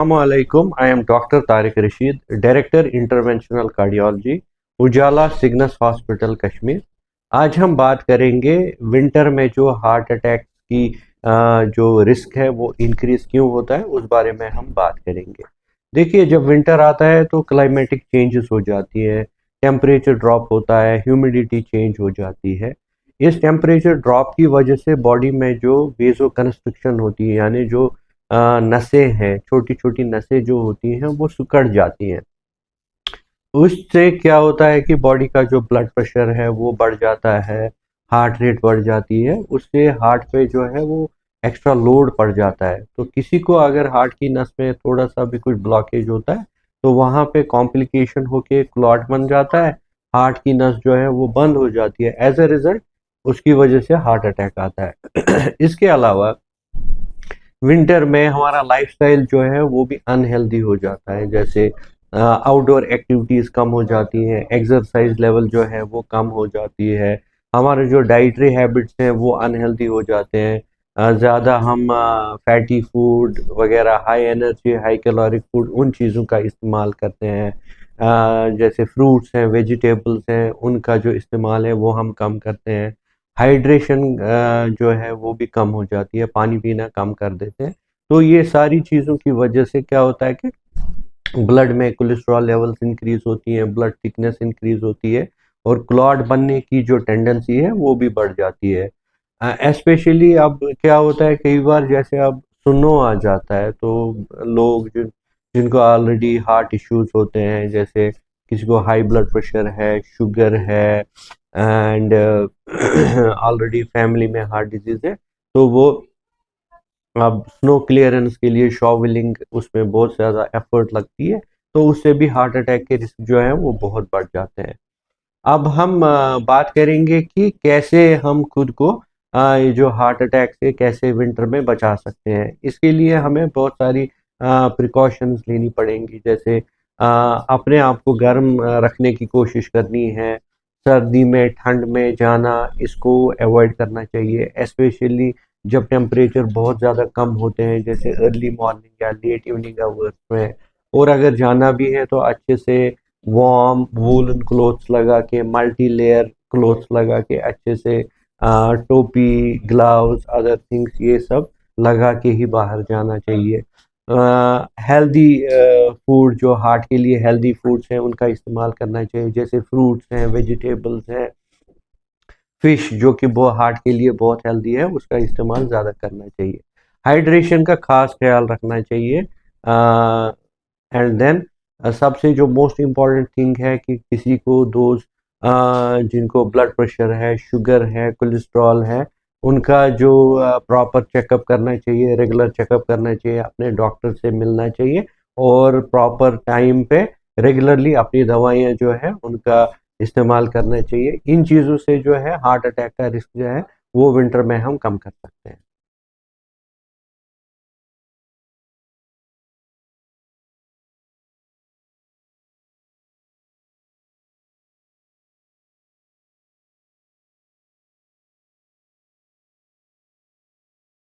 Assalamualaikum. I am Dr. Tariq Rashid, Director Interventional Cardiology, Ujala Cygnus hospital Kashmir. आज हम बात करेंगे विंटर में जो हार्ट अटैक की जो रिस्क है वो इंक्रीज क्यों होता है, उस बारे में हम बात करेंगे। देखिए, जब विंटर आता है तो क्लाइमेटिक चेंजेस हो जाती है, टेम्परेचर ड्रॉप होता है, ह्यूमिडिटी चेंज हो जाती है। इस टेम्परेचर ड्रॉप की वजह से बॉडी में जो वेजो कंस्ट्रिक्शन होती है, यानी जो नसें हैं, छोटी छोटी नसें जो होती हैं वो सिकुड़ जाती हैं। उससे क्या होता है कि बॉडी का जो ब्लड प्रेशर है वो बढ़ जाता है, हार्ट रेट बढ़ जाती है, उससे हार्ट पे जो है वो एक्स्ट्रा लोड पड़ जाता है। तो किसी को अगर हार्ट की नस में थोड़ा सा भी कुछ ब्लॉकेज होता है तो वहाँ पे कॉम्प्लिकेशन होके क्लॉट बन जाता है, हार्ट की नस जो है वो बंद हो जाती है। एज अ रिजल्ट उसकी वजह से हार्ट अटैक आता है। इसके अलावा विंटर में हमारा लाइफस्टाइल जो है वो भी अनहेल्दी हो जाता है, जैसे आउटडोर एक्टिविटीज कम हो जाती हैं, एक्सरसाइज लेवल जो है वो कम हो जाती है, हमारे जो डाइटरी हैबिट्स हैं वो अनहेल्दी हो जाते हैं। ज़्यादा हम फैटी फूड वगैरह, high energy high caloric food, उन चीज़ों का इस्तेमाल करते हैं। जैसे फ्रूट्स हैं, वेजिटेबल्स हैं, उनका जो इस्तेमाल है वो हम कम करते हैं। हाइड्रेशन जो है वो भी कम हो जाती है, पानी पीना कम कर देते हैं। तो ये सारी चीज़ों की वजह से क्या होता है कि ब्लड में कोलेस्ट्रॉल लेवल्स इंक्रीज होती हैं, ब्लड थिकनेस इंक्रीज होती है, और क्लॉट बनने की जो टेंडेंसी है वो भी बढ़ जाती है। स्पेशली अब क्या होता है, कई बार जैसे अब सुनो आ जाता है तो लोग जिनको ऑलरेडी हार्ट इश्यूज होते हैं, जैसे किसी को हाई ब्लड प्रेशर है, शुगर है, एंड ऑलरेडी फैमिली में हार्ट डिजीज है, तो वो अब स्नो क्लियरेंस के लिए शॉवलिंग, उसमें बहुत ज़्यादा एफर्ट लगती है, तो उससे भी हार्ट अटैक के रिस्क जो है वो बहुत बढ़ जाते हैं। अब हम बात करेंगे कि कैसे हम खुद को ये जो हार्ट अटैक से कैसे विंटर में बचा सकते हैं। इसके लिए हमें बहुत सारी प्रिकॉशंस लेनी पड़ेंगी, जैसे अपने आप को गर्म रखने की कोशिश करनी है। सर्दी में, ठंड में जाना, इसको अवॉइड करना चाहिए, स्पेशली जब टेम्परेचर बहुत ज़्यादा कम होते हैं, जैसे अर्ली मॉर्निंग या लेट इवनिंग आवर्स में। और अगर जाना भी है तो अच्छे से वार्म वूलन क्लोथ्स लगा के, मल्टी लेयर क्लोथ्स लगा के, अच्छे से टोपी, ग्लव्स, अदर थिंग्स, ये सब लगा के ही बाहर जाना चाहिए। हेल्दी फूड, जो हार्ट के लिए हेल्दी फूड्स हैं उनका इस्तेमाल करना चाहिए, जैसे फ्रूट्स हैं, वेजिटेबल्स हैं, फिश जो कि वो हार्ट के लिए बहुत हेल्दी है, उसका इस्तेमाल ज़्यादा करना चाहिए। हाइड्रेशन का खास ख्याल रखना चाहिए। एंड देन सबसे जो मोस्ट इम्पॉर्टेंट थिंग है कि किसी को दोस्त जिनको ब्लड प्रेशर है, शुगर है, कोलेस्ट्रॉल है, उनका जो प्रॉपर चेकअप करना चाहिए, रेगुलर चेकअप करना चाहिए, अपने डॉक्टर से मिलना चाहिए, और प्रॉपर टाइम पे रेगुलरली अपनी दवाइयाँ जो है उनका इस्तेमाल करना चाहिए। इन चीज़ों से जो है हार्ट अटैक का रिस्क जो है वो विंटर में हम कम कर सकते हैं।